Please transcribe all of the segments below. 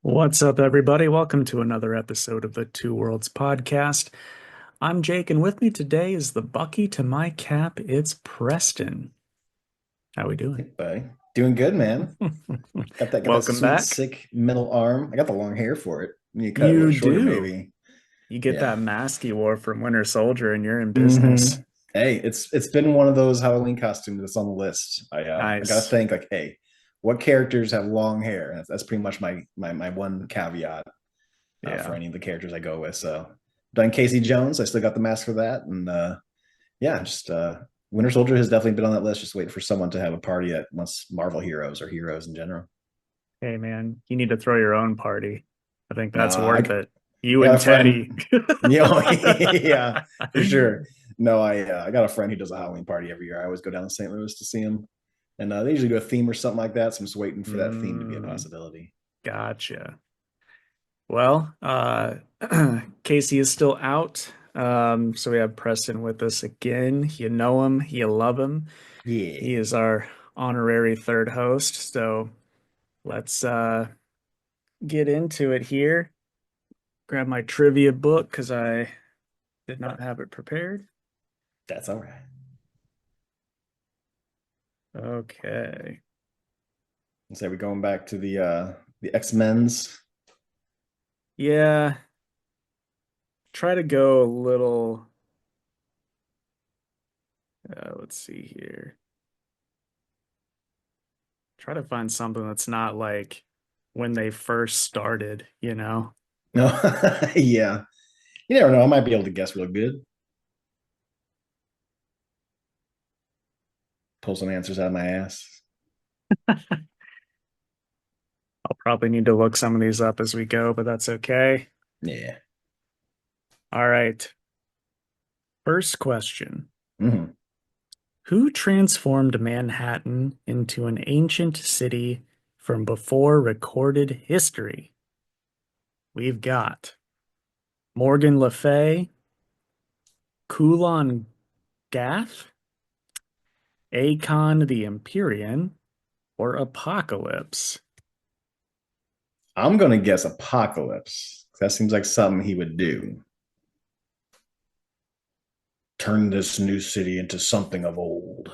What's up, everybody? Welcome to another episode of the Two Worlds podcast. I'm Jake, and with me today is the Bucky to my Cap. It's Preston. How we Hey, doing? buddy. Doing good, man. Got that Welcome sweet, back. sick metal arm. I got the long hair for it. You cut it a little You shorter, do. maybe. You get Yeah. that mask you wore from Winter Soldier, and you're in business. hmm Hey, it's been one of those Halloween costumes that's on the list. I gotta Nice. think like, hey, what characters have long hair? That's pretty much my one caveat for Yeah. any of the characters I go with. So done Casey Jones. I still got the mask for that, and yeah, just Winter Soldier has definitely been on that list. Just waiting for someone to have a party that wants Marvel heroes or heroes in general. Hey, man, you need to throw your own party. I think No, that's worth it. I You got and a Teddy. friend. You know, yeah, for sure. No, I got a friend who does a Halloween party every year. I always go down to St. Louis to see him, and they usually do a theme or something like that. So I'm just waiting for that theme to be a Mm, possibility. gotcha. Well, Casey is still out. So we have Preston with us again. You know him, you love him. Yeah, He is our honorary third host. So let's get into it here. Grab my trivia book because I did not have it prepared. that's all right. Okay. So we're going back to the X-Men's. Yeah, try to go a little. Let's see here. Try to find something that's not like when they first started, you know? No, yeah, you never know. I might be able to guess real good. Pull some answers out of my ass. I'll probably need to look some of these up as we go, but that's okay. Yeah. All right. First question. hmm Who transformed Manhattan into an ancient city from before recorded history? We've got Morgan Le Fay, Kulan Gath, Akon the Empyrean, or Apocalypse. I'm gonna guess Apocalypse. That seems like something he would do. Turn this new city into something of old.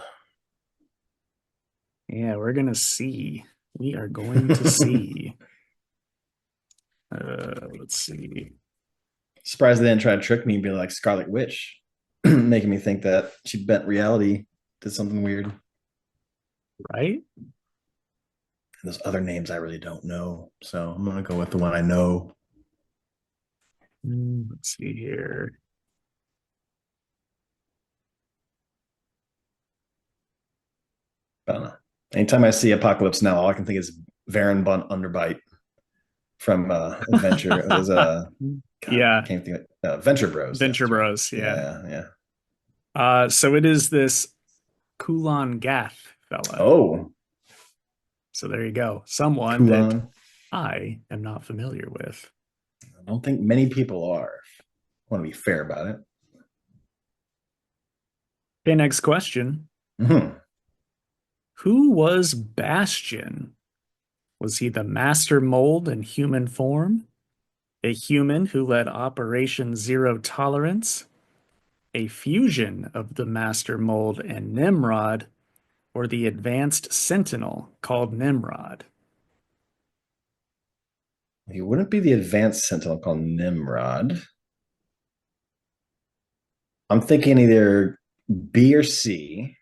Yeah, we're gonna see. We are going to see. Let's see. Surprised they didn't try to trick me and be like Scarlet Witch, making me think that she bent reality, did something weird. And Right? those other names I really don't know. So I'm gonna go with the one I know. Let's see here. I don't know. Anytime I see Apocalypse now, all I can think is Varen Bunt Underbite from Adventure. It was God, I Yeah, can't think of it. Venture Bros. Venture That's right. Bros. Yeah. Yeah, yeah. So it is this Kulan Gath fella. Oh, So there you go. Someone that Kulan. I am not familiar with. I don't think many people are. I want to be fair about it. Okay, next question. Mhm. Who was Bastion? Was he the master mold in human form? A human who led Operation Zero Tolerance? A fusion of the master mold and Nimrod? Or the advanced sentinel called Nimrod? He wouldn't be the advanced sentinel called Nimrod. I'm thinking either B or C.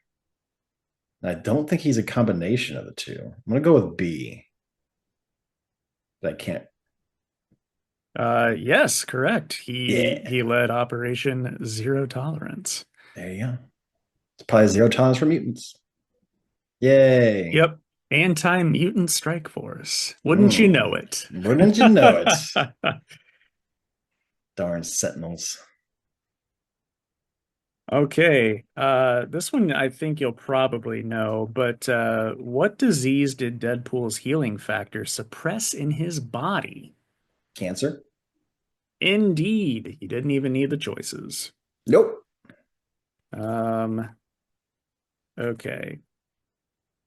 I don't think he's a combination of the two. I'm gonna go with B. But I can't. Yes, correct. He Yeah, he led Operation Zero Tolerance. there you go. It's probably zero tolerance for mutants. Yay. Yep. Anti-mutant strike force. Wouldn't you know Mm. it? Wouldn't you know it? Darn sentinels. Okay. This one I think you'll probably know, but what disease did Deadpool's healing factor suppress in his body? Cancer? Indeed, you didn't even need the choices. Nope. Um, okay.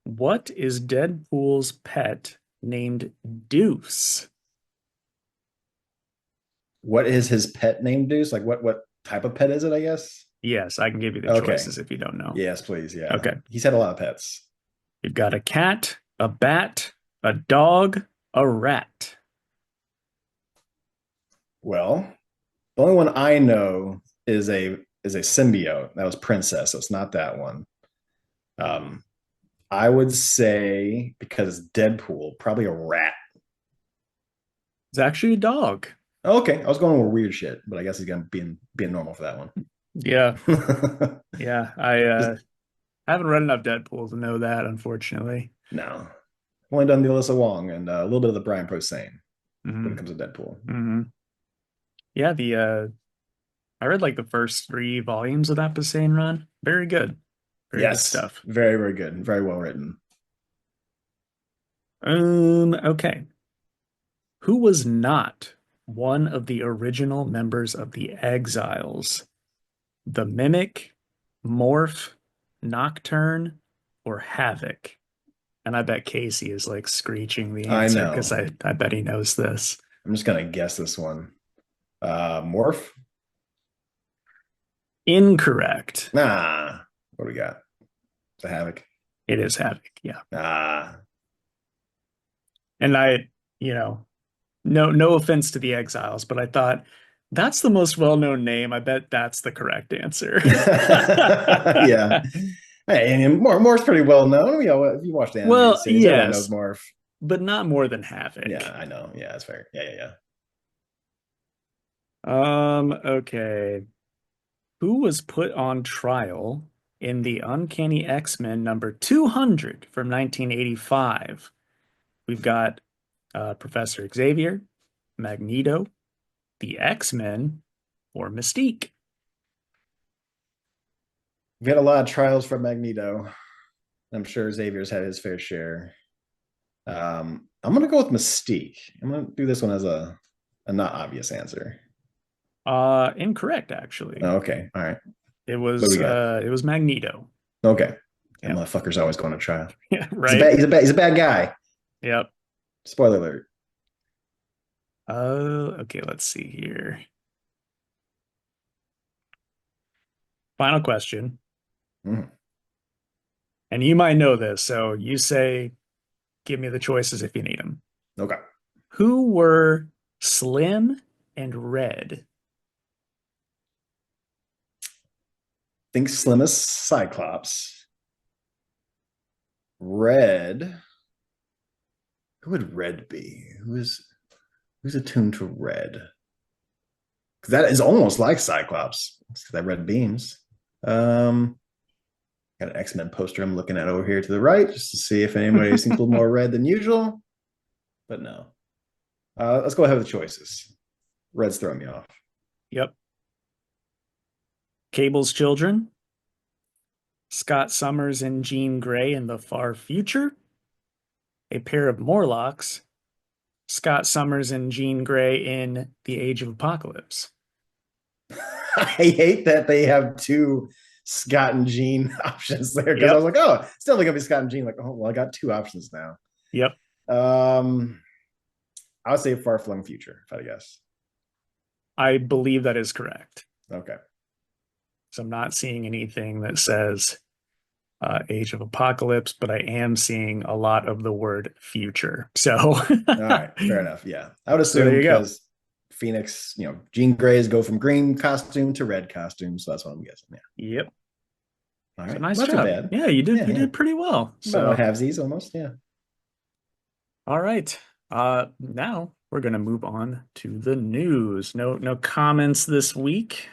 What is Deadpool's pet named Deuce? What is his pet name, Deuce? Like what type of pet is it, I guess? Yes, I can give you the Okay. choices if you don't know. Yes, please. Yeah. Okay. He's had a lot of pets. You've got a cat, a bat, a dog, a rat. Well, the only one I know is a symbiote. That was Princess, so it's not that one. Um, I would say because Deadpool, probably a rat. It's actually a dog. Okay, I was going with weird shit, but I guess he's gonna being normal for that Yeah. one. Yeah. I Just haven't read enough Deadpool to know that, unfortunately. no. Only done the Alyssa Wong and a little bit of the Brian Posehn when it Hmm. comes to Deadpool. Hmm. Yeah, the I read like the first three volumes of that Basane run. Very good. Very good Yes, stuff. very, very good. Very well written. Okay. Who was not one of the original members of the Exiles? The Mimic, Morph, Nocturne, or Havoc? And I bet Casey is like screeching the I answer because know. I bet he knows this. I'm just gonna guess this one. Morph? Incorrect. Nah. What do we got? The Havoc. It is Havoc. Yeah. Ah. And you know, no offense to the Exiles, but I thought that's the most well-known name. I bet that's the correct answer. Yeah. Hey, and Morph's pretty well known. If you watch the animated Well, series, everyone knows yes, Morph. but not more than Yeah, Havoc. I know. Yeah, that's fair. Yeah, yeah, yeah. Okay. Who was put on trial in the Uncanny X-Men number 200 from 1985? We've got Professor Xavier, Magneto, the X-Men, or Mystique. We've had a lot of trials for Magneto. I'm sure Xavier's had his fair share. I'm gonna go with Mystique. I'm gonna do this one as a not obvious answer. Incorrect, actually. Oh, okay, all right. It What do was we got? Magneto. Okay, that Yeah. motherfucker's always going to trial. Yeah, He's a right? bad. He's a bad guy. Yep. Spoiler alert. Okay, let's see here. Final question. Mhm. And you might know this, so you say, give me the choices if you need them. Okay. Who were Slim and Red? Think Slimmest Cyclops. Red. Who would Red be? Who's attuned to Red? Because that is almost like Cyclops. It's that red beams. Um, got an X-Men poster I'm looking at over here to the right just to see if anybody seems a little more red than usual. But no. Let's go ahead with the choices. Red's throwing me off. Yep. Cable's Children, Scott Summers and Jean Grey in the Far Future, A Pair of Morlocks, Scott Summers and Jean Grey in The Age of Apocalypse. I hate that they have two Scott and Jean options there because I was Yep. like, oh, still gonna be Scott and Jean. Like, oh well, I got two options now. Yep. Um, I would say far flung future, if I had to guess. I believe that is correct. Okay. So I'm not seeing anything that says Age of Apocalypse, but I am seeing a lot of the word future. So, All right, fair enough. Yeah. I would so there assume you go. because Phoenix, Jean Greys go from green costume to red costume. So that's what I'm guessing. Yeah. Yep. All So right. nice Not too job. bad. Yeah, you did Yeah, you yeah. did pretty well. About my So, halvesies almost. Yeah. all right. Now we're gonna move on to the news. No comments this week.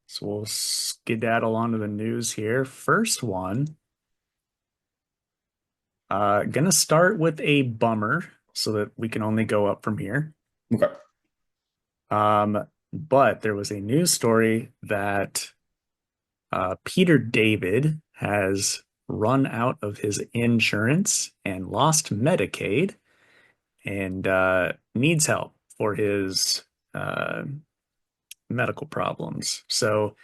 So we'll skedaddle onto the news here. First one, gonna start with a bummer so that we can only go up from here. Okay. But there was a news story that Peter David has run out of his insurance and lost Medicaid and needs help for his uh, medical problems. So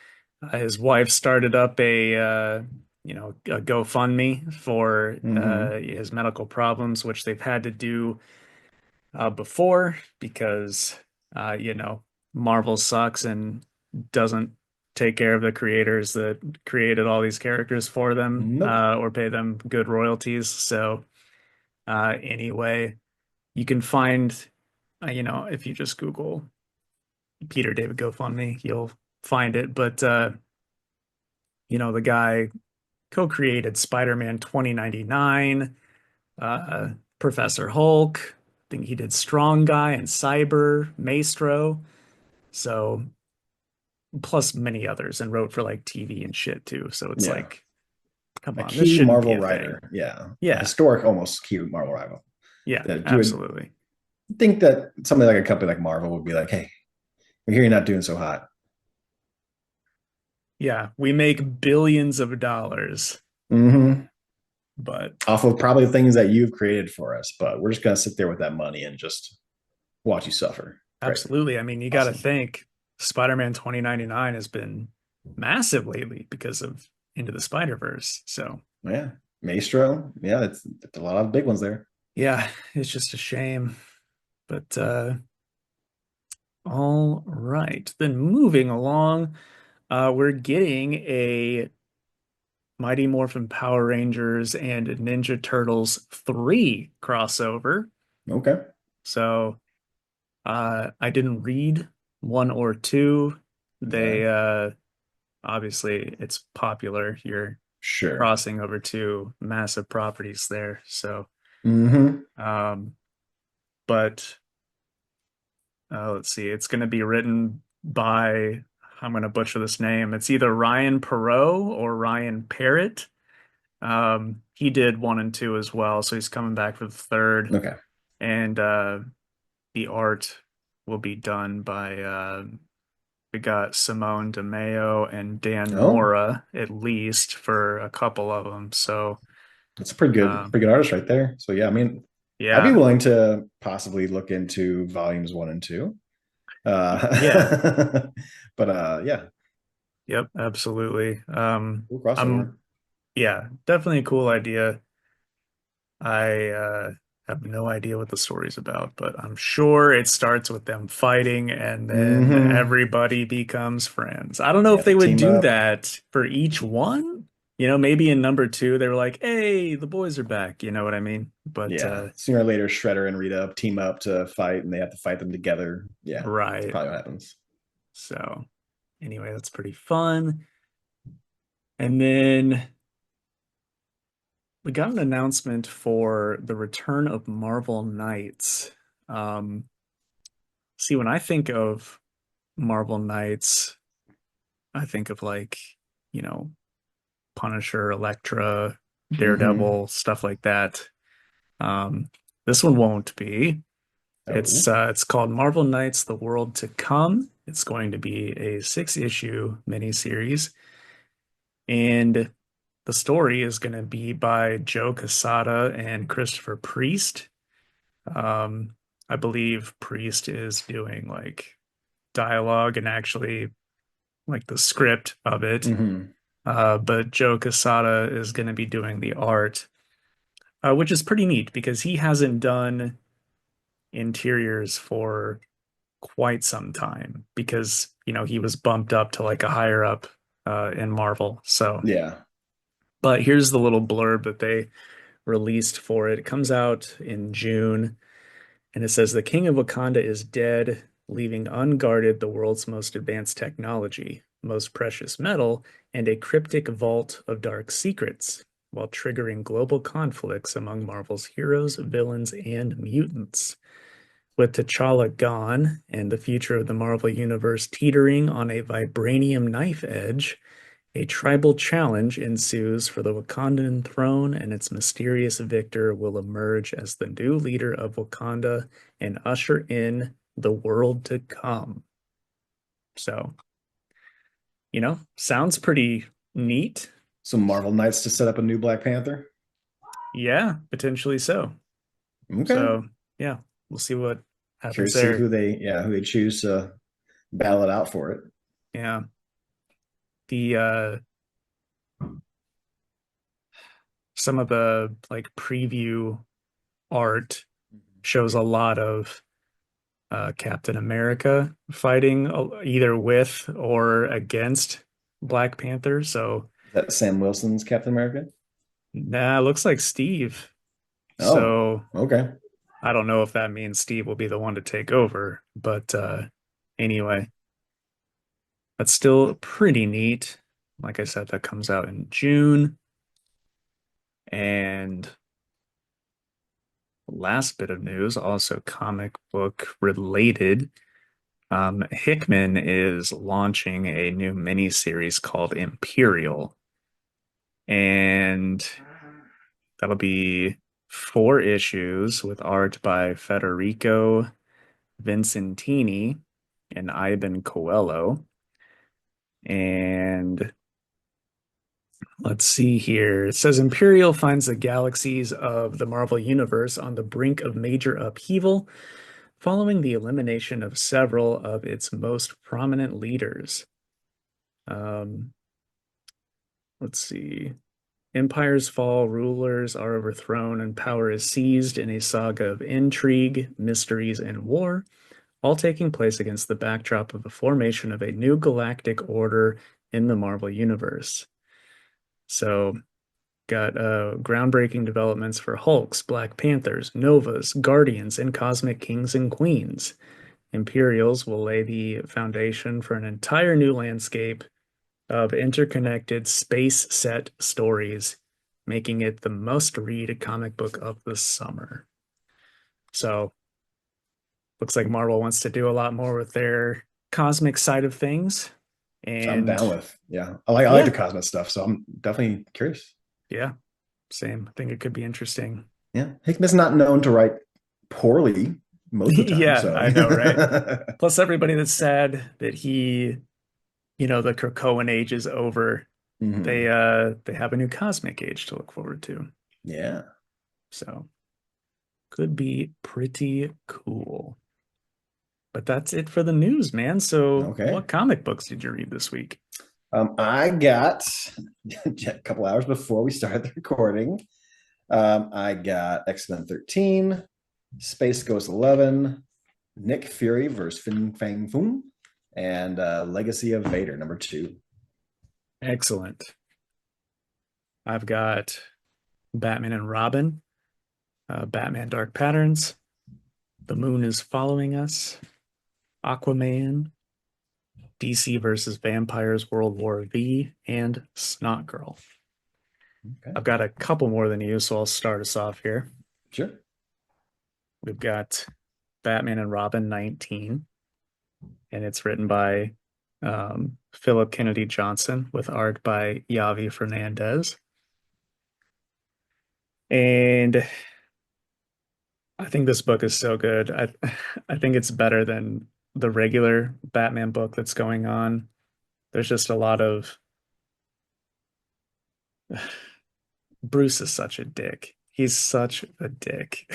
his wife started up a GoFundMe for Mm-hmm. his medical problems, which they've had to do before because You know, Marvel sucks and doesn't take care of the creators that created all these characters for them, Nope. or pay them good royalties. So, anyway, you can find, you know, if you just Google Peter David GoFundMe, you'll find it. But, you know, the guy co-created Spider-Man 2099, Professor Hulk. I think he did Strong Guy and Cyber, Maestro. So, plus many others, and wrote for like TV and shit too. So it's Yeah. like, come A on, this key shouldn't be Marvel a thing. writer. Yeah. A Yeah, historic, almost key Marvel rival. yeah, That you would absolutely. think that somebody like a company like Marvel would be like, hey, we hear you're not doing so hot. Yeah, we make billions of dollars, Mm-hmm. but Off of probably things that you've created for us, but we're just gonna sit there with that money and just watch you suffer. Great. absolutely. I mean, you got to Awesome. think Spider-Man 2099 has been massive lately because of Into the Spider-Verse. So, Yeah. Maestro. Yeah, it's a lot of big ones there. yeah, it's just a shame. But all right. Then moving along, we're getting a Mighty Morphin Power Rangers and Ninja Turtles 3 crossover. Okay. So I didn't read one or two. Yeah. They obviously it's popular. You're Sure. crossing over two massive properties there. So Mm-hmm. um but let's see, it's gonna be written by, I'm gonna butcher this name. It's either Ryan Perot or Ryan Parrott. He did one and two as well, so he's coming back for the third. Okay. And the art will be done by we got Simone DeMeo and Dan Oh, Mora at least for a couple of them. So that's a um, pretty good artist right there. So yeah, I mean, I'd be yeah, willing to possibly look into volumes one and two. yeah, Uh, but yeah, yep, absolutely. cool crossover. I'm Yeah, definitely a cool idea. I have no idea what the story's about, but I'm sure it starts with them fighting and then Hmm. everybody becomes friends. I don't know Yeah, if they they would team do up. that for each one. You know, maybe in number two, they were like, hey, the boys are back. You know what I mean? But Yeah, sooner or later, Shredder and Rita team up to fight, and they have to fight them together. Yeah, that's right. probably what happens. So anyway, that's pretty fun. And then we got an announcement for the return of Marvel Knights. Um, See, when I think of Marvel Knights, I think of like, you know, Punisher, Elektra, Hmm. Daredevil, stuff like that. Um, this one won't be. Oh, It's called Marvel Knights: The World to Come. It's going to be a six-issue miniseries, and the story is going to be by Joe Quesada and Christopher Priest. Um, I believe Priest is doing like dialogue and actually like the script of it. hmm. But Joe Quesada is going to be doing the art, which is pretty neat because he hasn't done interiors for quite some time because, you know, he was bumped up to like a higher up in Marvel. So, Yeah. but here's the little blurb that they released for it. It comes out in June. And it says the king of Wakanda is dead, leaving unguarded the world's most advanced technology, most precious metal, and a cryptic vault of dark secrets, while triggering global conflicts among Marvel's heroes, villains, and mutants. With T'Challa gone and the future of the Marvel Universe teetering on a vibranium knife edge, a tribal challenge ensues for the Wakandan throne, and its mysterious victor will emerge as the new leader of Wakanda and usher in the world to come. So, you know, sounds pretty neat. Some Marvel Knights to set up a new Black Panther. Yeah, potentially so. Okay. So, yeah, we'll see what happens Curious to see there. who they choose to battle it out for it. Yeah. The Some of the like preview art shows a lot of Captain America fighting either with or against Black Panther. So, Is that Sam Wilson's Captain America? nah, looks like Steve. Oh, So okay. I don't know if that means Steve will be the one to take over, but anyway, that's still pretty neat. Like I said, that comes out in June. And last bit of news, also comic book related. Hickman is launching a new miniseries called Imperial, and that'll be 4 issues with art by Federico Vincentini and Ivan Coelho. And let's see here. It says Imperial finds the galaxies of the Marvel Universe on the brink of major upheaval following the elimination of several of its most prominent leaders. Um, let's see. Empires fall, rulers are overthrown, and power is seized in a saga of intrigue, mysteries, and war, all taking place against the backdrop of the formation of a new galactic order in the Marvel Universe. So, got groundbreaking developments for Hulks, Black Panthers, Novas, Guardians, and Cosmic Kings and Queens. Imperials will lay the foundation for an entire new landscape of interconnected space set stories, making it the must-read comic book of the summer. So, looks like Marvel wants to do a lot more with their cosmic side of things. I'm And down with. Yeah. I like the yeah, cosmic stuff, so I'm definitely curious. yeah, same. I think it could be interesting. Yeah. Hickman's not known to write poorly most of the time, Yeah, so I know, right? Plus, everybody that's sad that the Krakoan age is over. They Mhm. they have a new cosmic age to look forward to. Yeah. So could be pretty cool. But that's it for the news, man. So Okay. what comic books did you read this week? I got a couple hours before we started the recording. I got X-Men 13, Space Ghost 11, Nick Fury versus FinFangFoom, and Legacy of Vader #2. Excellent. I've got Batman and Robin, Batman Dark Patterns, The Moon is Following Us, Aquaman, DC versus Vampires World War V, and Snotgirl. Okay. I've got a couple more than you, so I'll start us off here. Sure. We've got Batman and Robin 19, and it's written by Philip Kennedy Johnson with art by Yavi Fernandez. And I think this book is so good. I think it's better than the regular Batman book that's going on. There's just a lot of Bruce is such a dick. He's such a dick.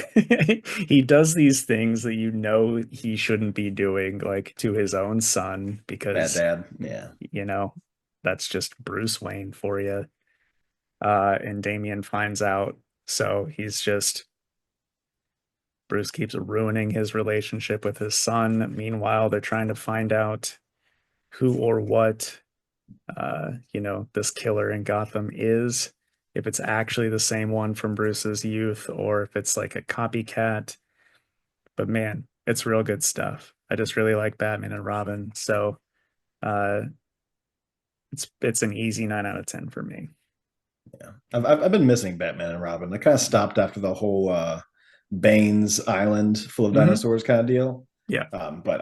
He does these things that he shouldn't be doing, like to his own son, Bad because Dad. Yeah. you know, that's just Bruce Wayne for you. And Damian finds out. So Bruce keeps ruining his relationship with his son. Meanwhile, they're trying to find out who or what, this killer in Gotham is. If it's actually the same one from Bruce's youth or if it's like a copycat. But man, it's real good stuff. I just really like Batman and Robin. So, uh, it's an easy 9 out of 10 for me. Yeah. I've been missing Batman and Robin. I kind of stopped after the whole Bane's Island full of Hmm. dinosaurs kind of deal. Yeah. But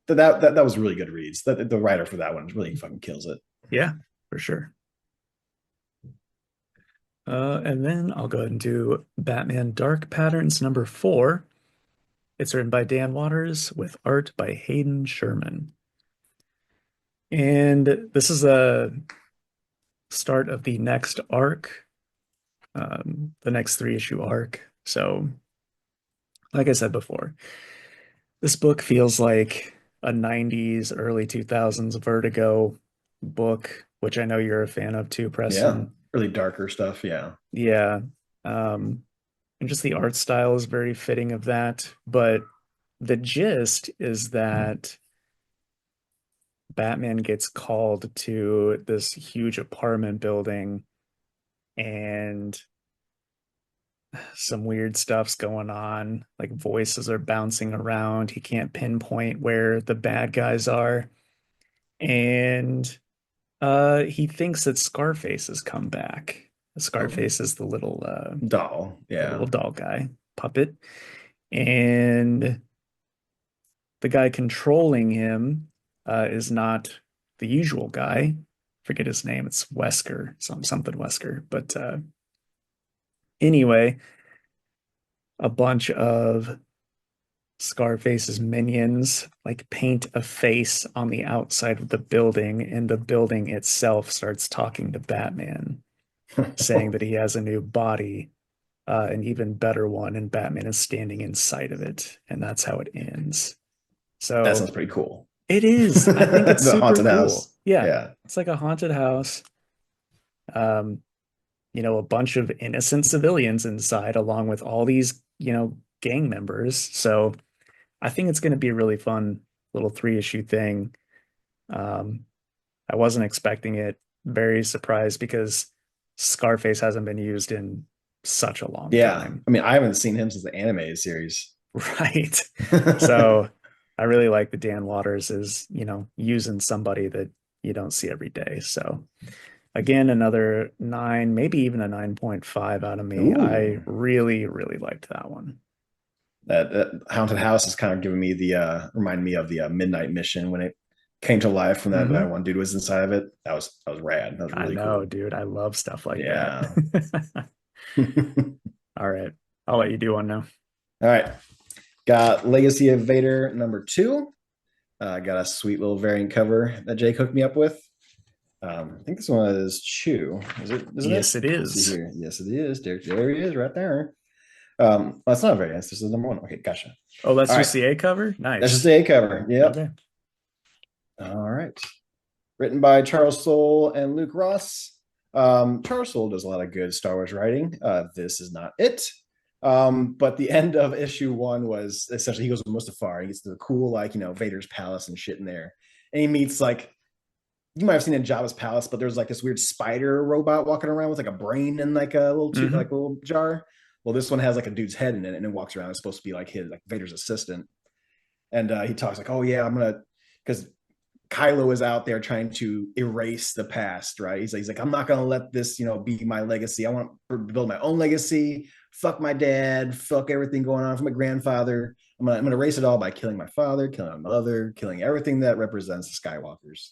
that was really good reads. The writer for that one really fucking kills it. Yeah, for sure. And then I'll go ahead and do Batman Dark Patterns #4. It's written by Dan Watters with art by Hayden Sherman. And this is the start of the next arc, the next 3 issue arc. So, like I said before, this book feels like a 90s, early 2000s Vertigo book, which I know you're a fan of too, Yeah. Preston. Really darker stuff. Yeah. Yeah. And just the art style is very fitting of that. But The gist is that Batman gets called to this huge apartment building and some weird stuff's going on. Like voices are bouncing around. He can't pinpoint where the bad guys are. And he thinks that Scarface has come back. Oh, Scarface is doll. the little Yeah. doll guy, puppet. And the guy controlling him is not the usual guy. Forget his name. It's Wesker, something Wesker. But anyway, a bunch of Scarface's minions like paint a face on the outside of the building, and the building itself starts talking to Batman, saying that he has a new body, an even better one, and Batman is standing inside of it, and that's how it ends. That So sounds pretty cool. it is. I think it's The super haunted cool. house. Yeah, Yeah. it's like a haunted house. Um, a bunch of innocent civilians inside, along with all these, gang members. So I think it's going to be a really fun little three-issue thing. Um, I wasn't expecting it. Very surprised because Scarface hasn't been used in such a long Yeah. time. I mean, I haven't seen him since the animated series. Right. So I really like that Dan Waters is, using somebody that you don't see every day. So again, another nine, maybe even a 9.5 out of me. I Ooh. really, really liked that one. That haunted house is kind of giving me the remind me of the Midnight Mission when it came to life when that Hmm. one dude was inside of it. That was rad. That was I really know, cool. dude. I love stuff like that. Yeah. All right. I'll let you do one now. All right. Got Legacy of Vader #2. Got a sweet little variant cover that Jake hooked me up with. I think this one is Chew. Is it? Isn't it? Yes, it Let's see is. here. Yes, it is. There he is, right there. Well, it's not a variant. This is #1. Okay, gotcha. Oh, that's All right. just the A cover? That's just Nice. the A cover. Yep. Okay. All right. Written by Charles Soule and Luke Ross. Charles Soule does a lot of good Star Wars writing. This is not it. But the end of issue 1 was essentially he goes with Mustafar. He gets to the cool, like, Vader's palace and shit in there. And he meets, like, you might have seen in Jabba's palace, but there's like this weird spider robot walking around with like a brain in like a Hmm. little jar. Well, this one has like a dude's head in it and it walks around. It's supposed to be like his, like Vader's assistant. And he talks like, oh yeah, I'm gonna, because Kylo is out there trying to erase the past, right? He's like, I'm not gonna let this, be my legacy. I want to build my own legacy. Fuck my dad. Fuck everything going on for my grandfather. I'm gonna erase it all by killing my father, killing my mother, killing everything that represents the Skywalkers.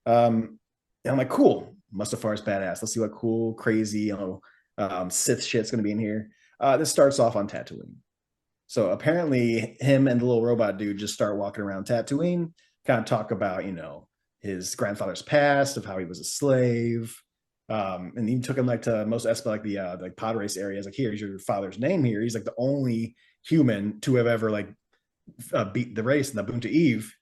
And I'm like, cool. Mustafar's badass. Let's see what cool, crazy, Sith shit's gonna be in here. This starts off on Tatooine. So apparently, him and the little robot dude just start walking around Tatooine, kind of talk about, his grandfather's past, of how he was a slave. And he took him like to most like the like pod race areas. Like, here's your father's name here. He's like the only human to have ever like beat the race in the Boonta Eve,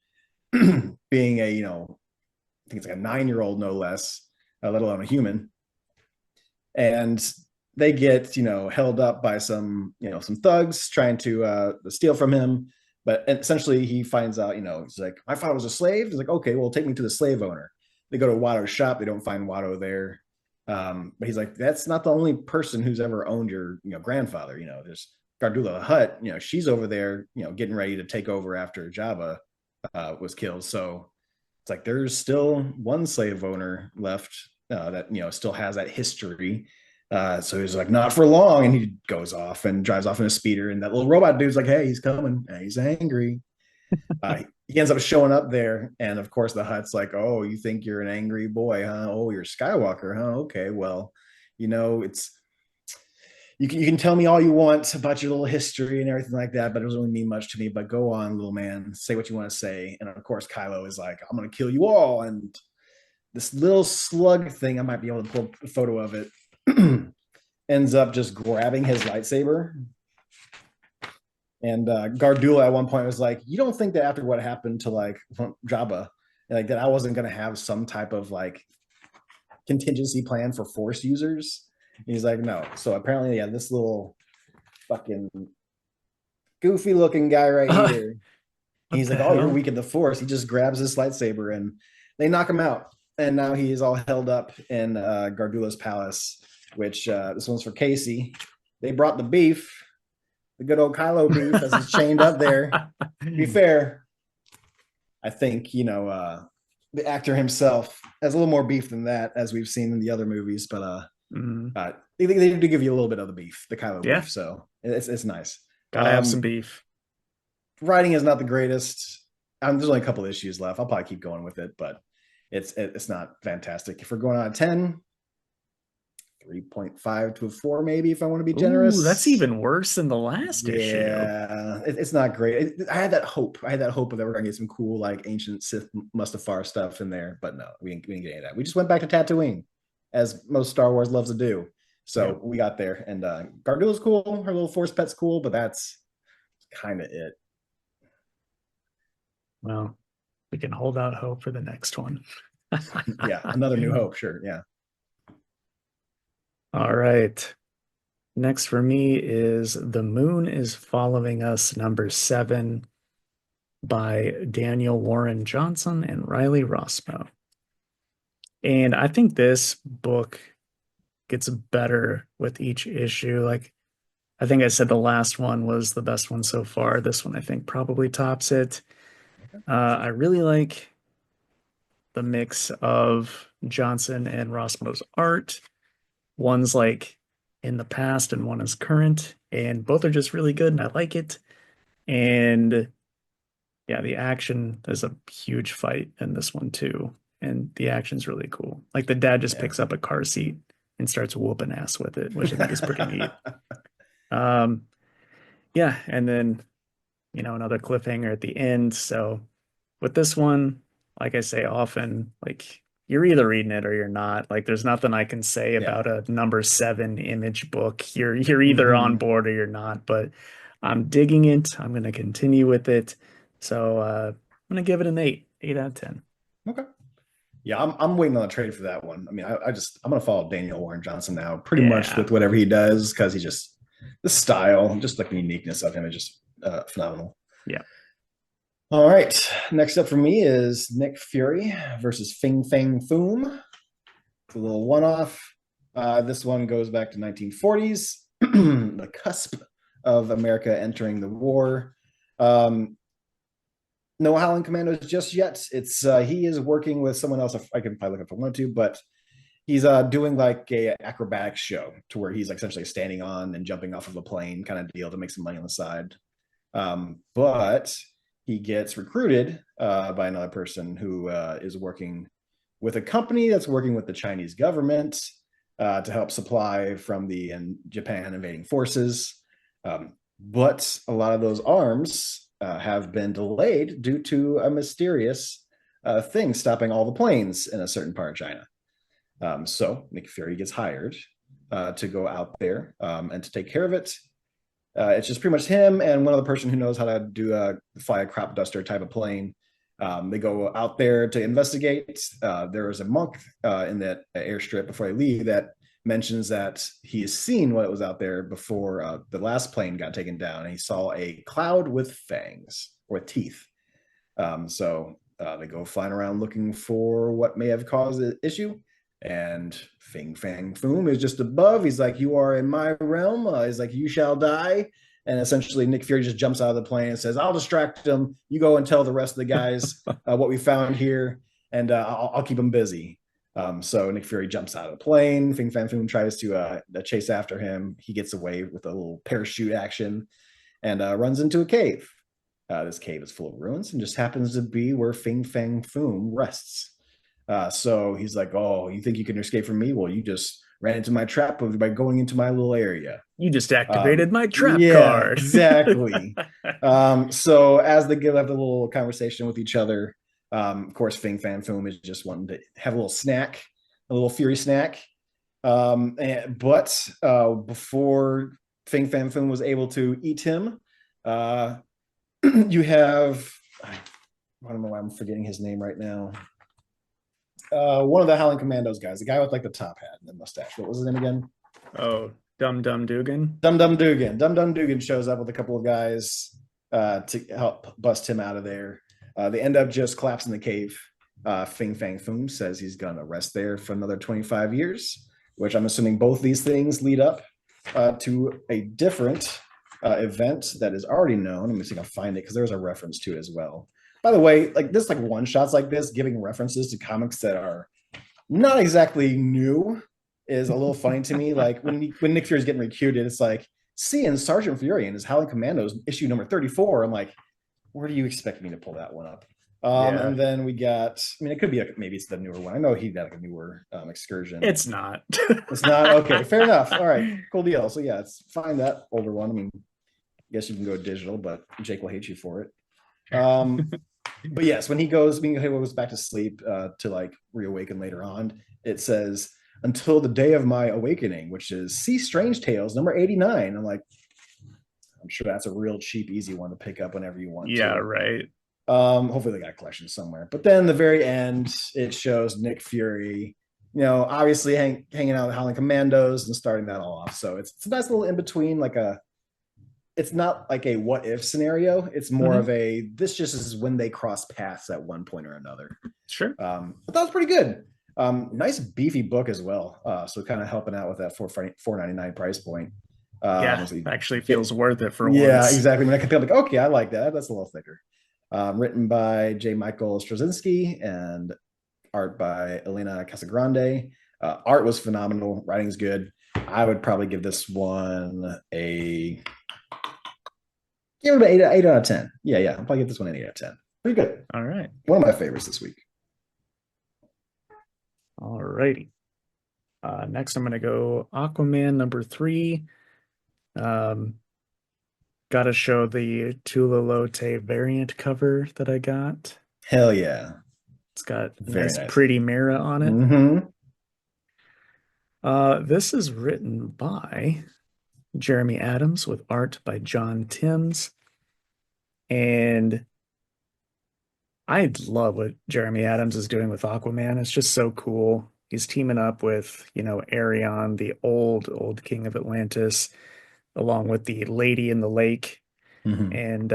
being a I think it's like a 9-year-old no less, let alone a human. And they get held up by some thugs trying to steal from him. But essentially, he finds out, he's like, my father was a slave. He's like, okay, well, take me to the slave owner. They go to Watto's shop. They don't find Watto there. But he's like, that's not the only person who's ever owned your grandfather. There's Gardula the Hutt. She's over there, getting ready to take over after Jabba was killed. So it's like there's still one slave owner left that still has that history. So he's like, not for long, and he goes off and drives off in a speeder. And that little robot dude's like, hey, he's coming. And he's angry. He ends up showing up there, and of course the Hutt's like, oh, you think you're an angry boy, huh? Oh, you're Skywalker, huh? Okay, well, it's you can tell me all you want about your little history and everything like that, but it doesn't really mean much to me. But go on, little man, say what you want to say. And of course, Kylo is like, I'm gonna kill you all. And this little slug thing, I might be able to pull a photo of it, ends up just grabbing his lightsaber. And Gardula at one point was like, you don't think that after what happened to like Jabba, like that I wasn't gonna have some type of like contingency plan for Force users? And he's like, no. So apparently, yeah, this little fucking goofy looking guy right Uh, here. what He's the like, oh, you're hell? weak in the force. He just grabs his lightsaber and they knock him out. And now he is all held up in Gardula's palace, which this one's for Casey. They brought the beef, the good old Kylo beef, as he's chained up there. To be fair, I think, the actor himself has a little more beef than that, as we've seen in the other movies, but Mm, they do give you a little bit of the beef, the Kylo yeah, beef, so it's nice. gotta have some beef. Writing is not the greatest. There's only a couple issues left. I'll probably keep going with it, but it's not fantastic. If we're going on a 10, 3.5 to a 4, maybe, if I want to be Ooh, that's generous. even worse than the last issue. Yeah, it's not great. I had that hope. I had that hope that we're gonna get some cool, like, ancient Sith Mustafar stuff in there, but no, we didn't get any of that. We just went back to Tatooine, as most Star Wars loves to do. Yeah. So we got there, and Gardula's cool. Her little force pet's cool, but that's kind of it. Well, we can hold out hope for the next one. Yeah, another New Hope, sure. Yeah. All right. Next for me is The Moon is Following Us, number 7 by Daniel Warren Johnson and Riley Rossmo. And I think this book gets better with each issue. Like, I think I said the last one was the best one so far. This one, I think, probably tops it. I really like the mix of Johnson and Rossmo's art. One's like in the past and one is current, and both are just really good, and I like it. And yeah, the action, there's a huge fight in this one too. And the action's really cool. Like the dad just Yeah. picks up a car seat and starts whooping ass with it, which I think is pretty neat. Um, yeah, and then another cliffhanger at the end. So with this one, like I say often, like you're either reading it or you're not. Like there's nothing I can say Yeah. about a number 7 image book. You're either on Hmm. board or you're not, but I'm digging it. I'm gonna continue with it. So I'm gonna give it an 8 out of 10. Okay. Yeah, I'm waiting on a trade for that one. I mean, I'm gonna follow Daniel Warren Johnson now, pretty much Yeah. with whatever he does, because he just the style, just like the uniqueness of him is just phenomenal. Yeah. All right, next up for me is Nick Fury versus FinFangFoom. It's a little one-off. This one goes back to 1940s, the cusp of America entering the war. Um, no Howling Commandos just yet. It's he is working with someone else. I can probably look if I want to, but he's doing like a acrobatic show to where he's like essentially standing on and jumping off of a plane kind of deal to make some money on the side. But he gets recruited by another person who is working with a company that's working with the Chinese government to help supply from the Japan invading forces. But a lot of those arms have been delayed due to a mysterious thing stopping all the planes in a certain part of China. So Nick Fury gets hired to go out there and to take care of it. It's just pretty much him and one other person who knows how to fly a crop duster type of plane. They go out there to investigate. There is a monk in that airstrip before they leave that mentions that he has seen what was out there before the last plane got taken down. And he saw a cloud with fangs or teeth. So they go flying around looking for what may have caused the issue. And FinFangFoom is just above. He's like, "You are in my realm." He's like, "You shall die." And essentially, Nick Fury just jumps out of the plane and says, "I'll distract him. You go and tell the rest of the guys what we found here, and I'll keep them busy." So Nick Fury jumps out of the plane. FinFangFoom tries to chase after him. He gets away with a little parachute action and runs into a cave. This cave is full of ruins and just happens to be where FinFangFoom rests. So he's like, "Oh, you think you can escape from me? Well, you just ran into my trap by going into my little area." You just activated my trap Yeah, card. exactly. So as they have a little conversation with each other, of course, FinFangFoom is just wanting to have a little snack, a little Fury snack. But before FinFangFoom was able to eat him, you have, I don't know why I'm forgetting his name right now. One of the Howling Commandos guys, the guy with like the top hat and the mustache. What was his name again? Oh, Dum Dum Dugan. Dum Dum Dugan. Dum Dum Dugan shows up with a couple of guys to help bust him out of there. They end up just collapsing the cave. FinFangFoom says he's going to rest there for another 25 years, which I'm assuming both these things lead up to a different event that is already known. Let me see if I can find it because there's a reference to it as well. By the way, like this, like one shots like this, giving references to comics that are not exactly new is a little funny to me. Like when Nick Fury's getting recruited, it's like seeing Sergeant Fury and his Howling Commandos issue number 34. I'm like, where do you expect me to pull that one up? Yeah, And then we got, I mean, it could be maybe it's the newer one. I know he got like a newer excursion. it's not. It's not okay. Fair enough. All right, cool deal. So yeah, it's find that older one. I mean, I guess you can go digital, but Jake will hate you for it. But yes, when he goes back to sleep to like reawaken later on, it says until the day of my awakening, which is See Strange Tales number 89. I'm like, I'm sure that's a real cheap, easy one to pick up whenever you want Yeah, to. right. Hopefully they got a collection somewhere. But then the very end, it shows Nick Fury, obviously hanging out with Howling Commandos and starting that all off. So it's a nice little in between, it's not like a what if scenario. It's more of a this just is when they cross paths at one point or another. Sure. But that was pretty good. Nice beefy book as well. So kind of helping out with that $4.99 price point. Yeah, actually feels worth it for yeah, once. exactly. When I could be like, okay, I like that. That's a little thicker. Written by J. Michael Straczynski and art by Elena Casagrande. Art was phenomenal. Writing's good. I would probably give this one give it an 8 out of 10. Yeah, I'll probably give this one an 8 out of 10. Pretty good. All right. One of my favorites this week. All righty. Next, I'm going to go Aquaman number 3. Got to show the Tula Lote variant cover that I got. Hell yeah. It's got a Very nice, nice. pretty Mira on it. Mm-hmm. This is written by Jeremy Adams with art by John Timms. And I love what Jeremy Adams is doing with Aquaman. It's just so cool. He's teaming up with, Arion, the old king of Atlantis, along with the Lady in the Lake. Mm-hmm. And,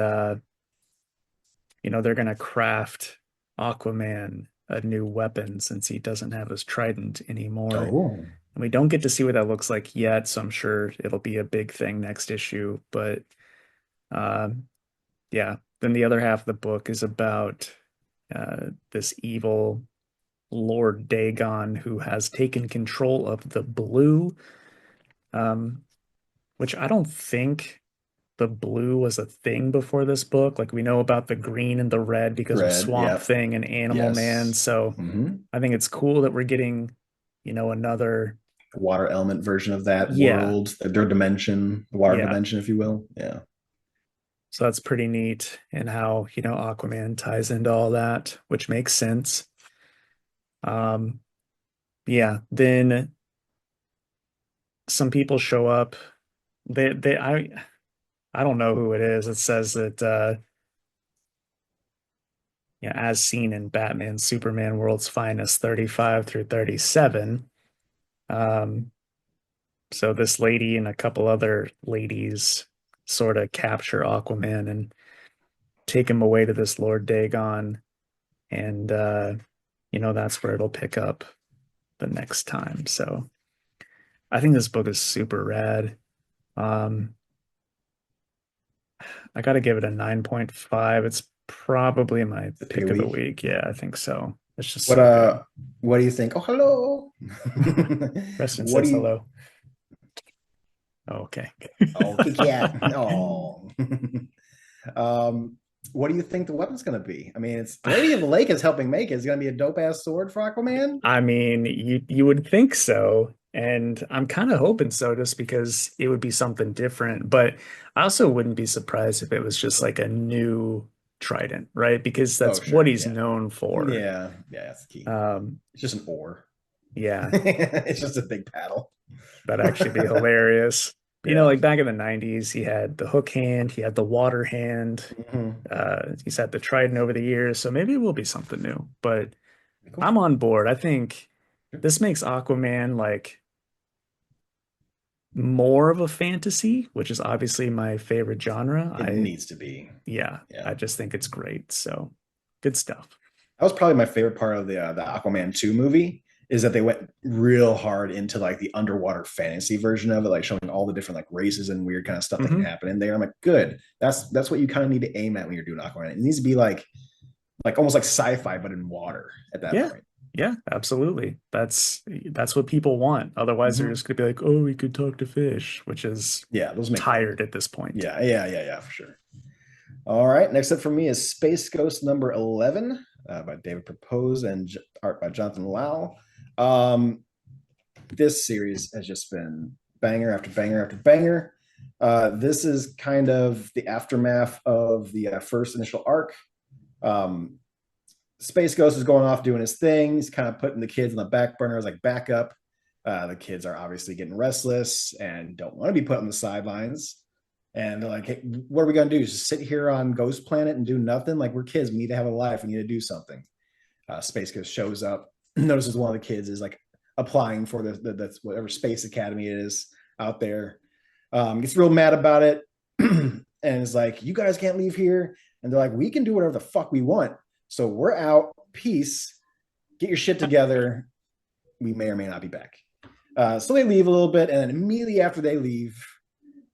they're going to craft Aquaman a new weapon since he doesn't have his trident anymore. Oh. And we don't get to see what that looks like yet, so I'm sure it'll be a big thing next issue. But yeah, then the other half of the book is about this evil Lord Dagon who has taken control of the blue, which I don't think the blue was a thing before this book. Like we know about the green and the red because of Swamp Thing and Animal Man. So I think it's cool that we're getting, another water element version of that world, their dimension, the water dimension, if you will. Yeah. So that's pretty neat, and how, Aquaman ties into all that, which makes sense. Yeah, then some people show up. I don't know who it is. It says that as seen in Batman Superman World's Finest 35 through 37. So this lady and a couple other ladies sort of capture Aquaman and take him away to this Lord Dagon. And that's where it'll pick up the next time. So I think this book is super rad. I got to give it a 9.5. It's probably my pick of the week. Yeah, I think so. It's just what do you think? Oh, hello. Preston says hello. Oh, okay. Oh, cat. Oh. What do you think the weapon's going to be? I mean, it's Lady of the Lake is helping make it. Is it going to be a dope ass sword for Aquaman? I mean, you would think so. And I'm kind of hoping so, just because it would be something different. But I also wouldn't be surprised if it was just like a new trident, right? Because that's what he's known for. Yeah, that's the key. It's just an oar. Yeah. It's just a big paddle. That'd actually be hilarious. Like back in the 90s, he had the hook hand, he had the water hand. He's had the trident over the years, so maybe it will be something new. But cool. I'm on board. I think this makes Aquaman like more of a fantasy, which is obviously my favorite genre. It needs to be. Yeah, Yeah. I just think it's great. So good stuff. That was probably my favorite part of the Aquaman 2 movie is that they went real hard into like the underwater fantasy version of it, like showing all the different like races and weird kind of stuff that can Hmm. happen in there. I'm like, good. That's what you kind of need to aim at when you're doing Aquaman. It needs to be like almost like sci-fi, but in water at that Yeah. point. Yeah, absolutely. That's what people want. Otherwise, they're Mm-hmm. just gonna be like, "Oh, we could talk to fish," which is Yeah, those make tired at this point. yeah, for sure. All right, next up for me is Space Ghost number 11 by David Propose and art by Jonathan Lau. Um, this series has just been banger after banger after banger. This is kind of the aftermath of the first initial arc. Um, Space Ghost is going off doing his thing. He's kind of putting the kids on the back burner as like backup. The kids are obviously getting restless and don't want to be put on the sidelines. And they're like, hey, what are we going to do? Just sit here on Ghost Planet and do nothing? Like, we're kids. We need to have a life. We need to do something. Space Ghost shows up, notices one of the kids is like applying for that's whatever space academy it is out there. Gets real mad about it and is like, you guys can't leave here. And they're like, we can do whatever the fuck we want. So we're out. Peace. Get your shit together. We may or may not be back. So they leave a little bit. And then immediately after they leave,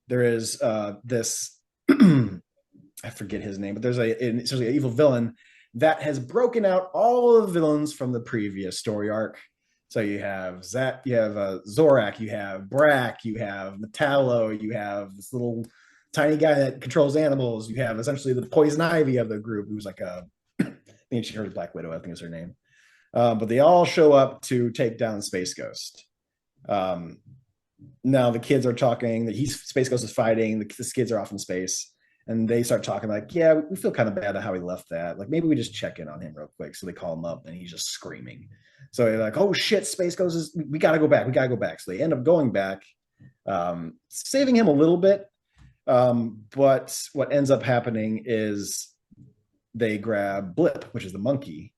there is this, I forget his name, but there's essentially an evil villain that has broken out all of the villains from the previous story arc. So you have Zach, you have Zorak, you have Brack, you have Metallo, you have this little tiny guy that controls animals. You have essentially the poison ivy of the group, who's like a, I think she heard Black Widow, I think is her name. But they all show up to take down Space Ghost. Um, Now the kids are talking that he's Space Ghost is fighting. The kids are off in space, and they start talking like, "Yeah, we feel kind of bad at how he left that. Like maybe we just check in on him real quick." So they call him up, and he's just screaming. So they're like, "Oh shit, Space Ghost is. We got to go back. We got to go back." So they end up going back, saving him a little bit. But what ends up happening is they grab Blip, which is the monkey.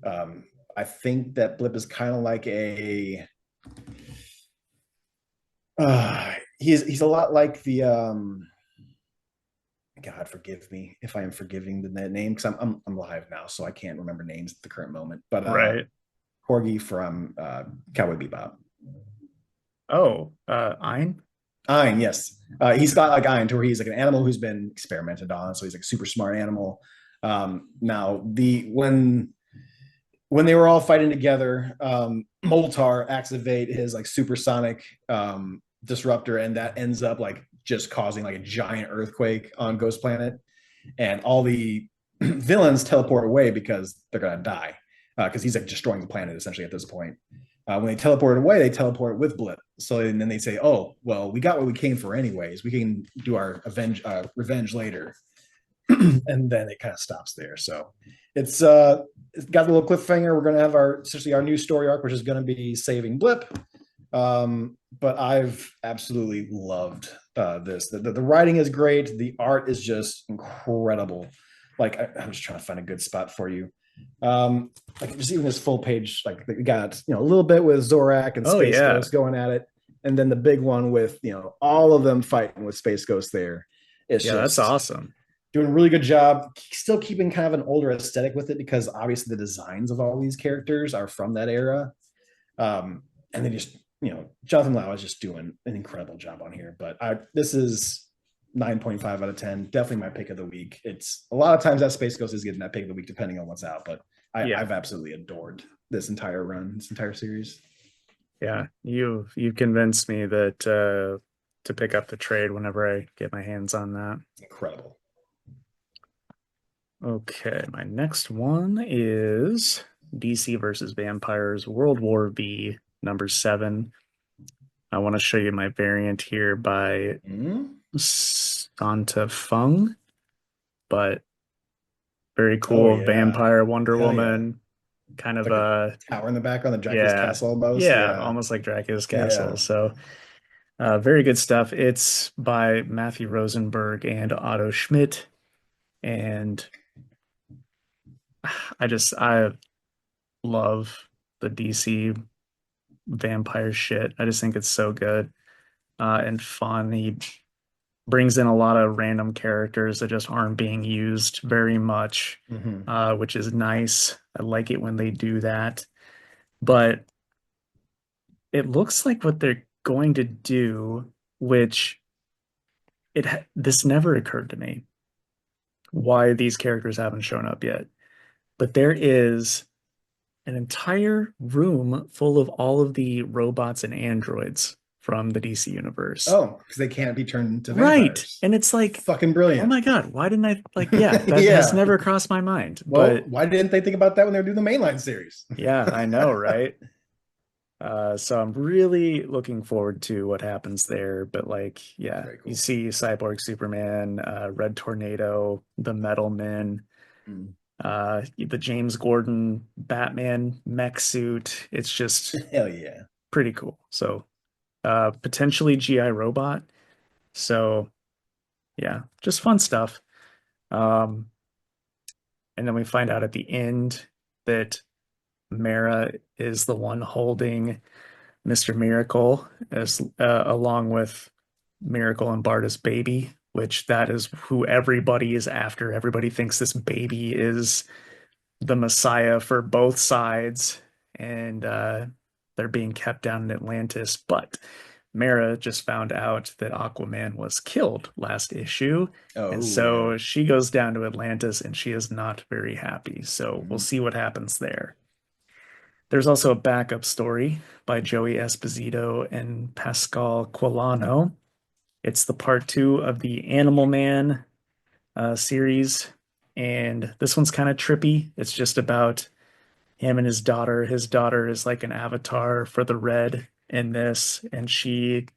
I think that Blip is kind of like a he's a lot like the God forgive me if I am forgiving the name because I'm live now, so I can't remember names at the current moment. But Right. Corgi from Cowboy Bebop. Oh, Ein? Ein, yes. He's got like Ein to where he's like an animal who's been experimented on, so he's like a super smart animal. Now the when they were all fighting together, Moltar activate his like supersonic disruptor, and that ends up like just causing like a giant earthquake on Ghost Planet, and all the villains teleport away because they're gonna die because he's like destroying the planet essentially at this point. When they teleport away, they teleport with Blip. So and then they say, "Oh, well, we got what we came for anyways. We can do our revenge later." And then it kind of stops there. So it's got a little cliffhanger. We're gonna have our essentially our new story arc, which is gonna be saving Blip. But I've absolutely loved this. The writing is great. The art is just incredible. Like I'm just trying to find a good spot for you. Like just even this full page, like we got a little bit with Zorak and Oh Space yeah. Ghost going at it, and then the big one with all of them fighting with Space Ghost there. It's Yeah, that's just awesome. doing a really good job, still keeping kind of an older aesthetic with it because obviously the designs of all these characters are from that era. And they just, Jonathan Lau is just doing an incredible job on here. But this is 9.5 out of 10. Definitely my pick of the week. It's a lot of times that Space Ghost is getting that pick of the week depending on what's out. But Yeah. I've absolutely adored this entire run, this entire series. Yeah. You've convinced me that to pick up the trade whenever I get my hands on that. Incredible. Okay, my next one is DC versus Vampires World War V #7. I want to show you my variant here by Mm-hmm. Santa Fung, but very Oh cool yeah. vampire Wonder Hell yeah. Woman, kind of Like the tower in the background, the Dracula's yeah, castle almost. yeah, Yeah. almost like Dracula's castle. Yeah. So very good stuff. It's by Matthew Rosenberg and Otto Schmidt, and I love the DC vampire shit. I just think it's so good. and fun. He brings in a lot of random characters that just aren't being used very much, Hmm. which is nice. I like it when they do that. But it looks like what they're going to do, which this never occurred to me, why these characters haven't shown up yet. But there is an entire room full of all of the robots and androids from the DC universe. Oh, because they can't be turned into Right. vampires. And it's like, Fucking oh brilliant. my God, why didn't I like, yeah, that has Yeah. never crossed my mind. Well, But why didn't they think about that when they were doing the mainline series? yeah, I know, right? So I'm really looking forward to what happens there. But like, yeah, Very you cool. see Cyborg Superman, Red Tornado, the Metal Men, Mm. the James Gordon Batman mech suit. It's just Hell yeah. pretty cool. So potentially GI Robot. So yeah, just fun stuff. Um, and then we find out at the end that Mara is the one holding Mr. Miracle as along with Miracle and Barda's baby, which that is who everybody is after. Everybody thinks this baby is the Messiah for both sides, and they're being kept down in Atlantis. But Mara just found out that Aquaman was killed last issue, and Oh, yeah. so she goes down to Atlantis, and she is not very happy. So we'll Mhm. see what happens there. There's also a backup story by Joey Esposito and Pascal Quilano. It's the part two of the Animal Man series, and this one's kind of trippy. It's just about him and his daughter. His daughter is like an avatar for the red in this, and she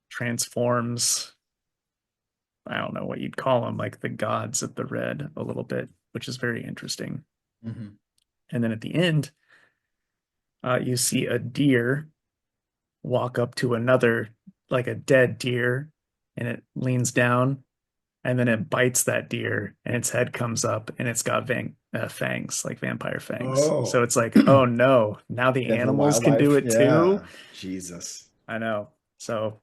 transforms. I don't know what you'd call them, like the gods of the red a little bit, which is very interesting. Mhm. And then at the end, you see a deer walk up to another, like a dead deer, and it leans down and then it bites that deer and its head comes up and it's got fangs, like vampire fangs. So Oh. it's like, oh no, now the Dead for the animals can do wildlife. it too. Yeah. Jesus. I know. So